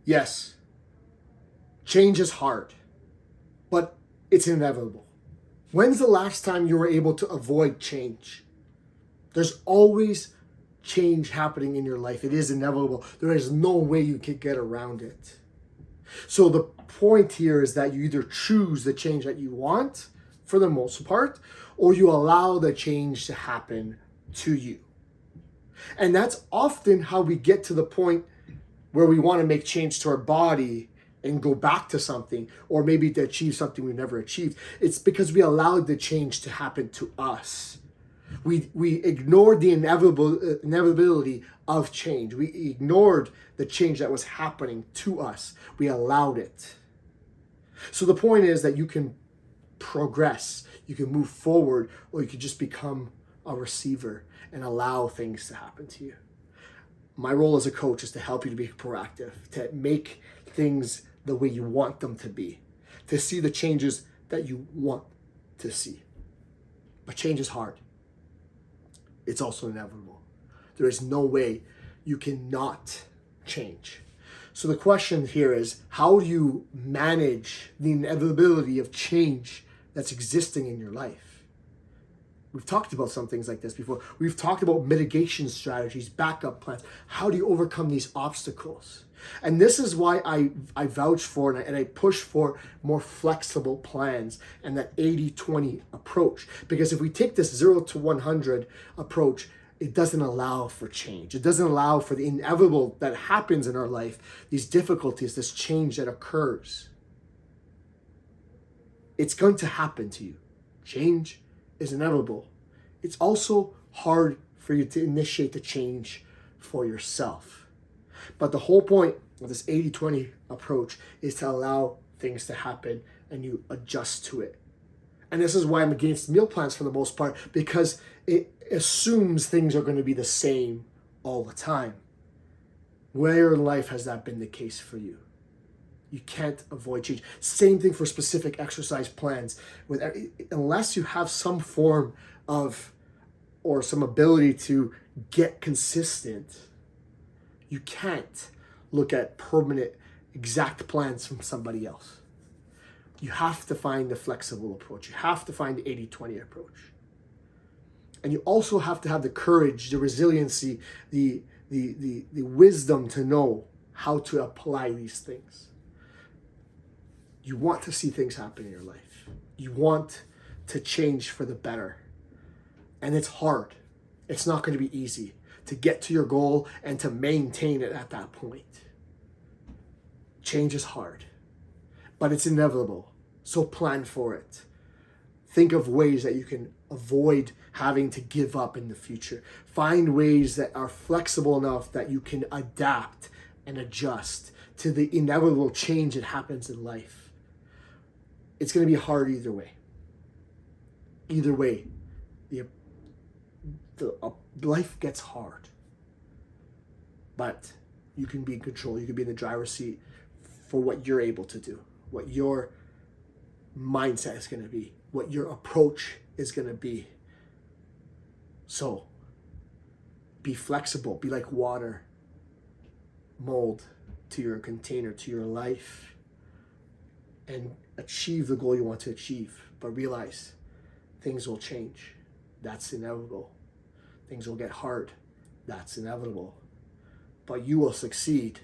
Yes, change is hard, but it's inevitable. When's the last time you were able to avoid change? There's always change happening in your life. It is inevitable. There is no way you can get around it. So the point here is that you either choose the change that you want for the most part, or you allow the change to happen to you. And that's often how we get to the point where we want to make change to our body and go back to something, or maybe to achieve something we never achieved. It's because we allowed the change to happen to us. We ignored the inevitability of change. We ignored the change that was happening to us. We allowed it. So the point is that you can progress, you can move forward, or you can just become a receiver and allow things to happen to you. My role as a coach is to help you to be proactive, to make things the way you want them to be, to see the changes that you want to see. But change is hard. It's also inevitable. There is no way you cannot change. So the question here is, how do you manage the inevitability of change that's existing in your life? We've talked about some things like this before. We've talked about mitigation strategies, backup plans. How do you overcome these obstacles? And this is why I vouch for and I push for more flexible plans and that 80-20 approach. Because if we take this 0 to 100 approach, it doesn't allow for change. It doesn't allow for the inevitable that happens in our life, these difficulties, this change that occurs. It's going to happen to you. Change is inevitable. It's also hard for you to initiate the change for yourself. But the whole point of this 80-20 approach is to allow things to happen and you adjust to it. And this is why I'm against meal plans for the most part, because it assumes things are going to be the same all the time. Where in life has that been the case for you? You can't avoid change. Same thing for specific exercise plans. Unless you have some form of or some ability to get consistent, you can't look at permanent, exact plans from somebody else. You have to find the flexible approach. You have to find the 80-20 approach. And you also have to have the courage, the resiliency, the wisdom to know how to apply these things. You want to see things happen in your life. You want to change for the better. And it's hard. It's not going to be easy to get to your goal and to maintain it at that point. Change is hard, but it's inevitable. So plan for it. Think of ways that you can avoid having to give up in the future. Find ways that are flexible enough that you can adapt and adjust to the inevitable change that happens in life. It's going to be hard either way. Either way, life gets hard. But you can be in control. You can be in the driver's seat for what you're able to do, what your mindset is going to be, what your approach is going to be. So, be flexible. Be like water. Mold to your container, to your life. And achieve the goal you want to achieve. But realize things will change. That's inevitable. Things will get hard. That's inevitable. But you will succeed.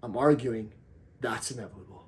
I'm arguing that's inevitable.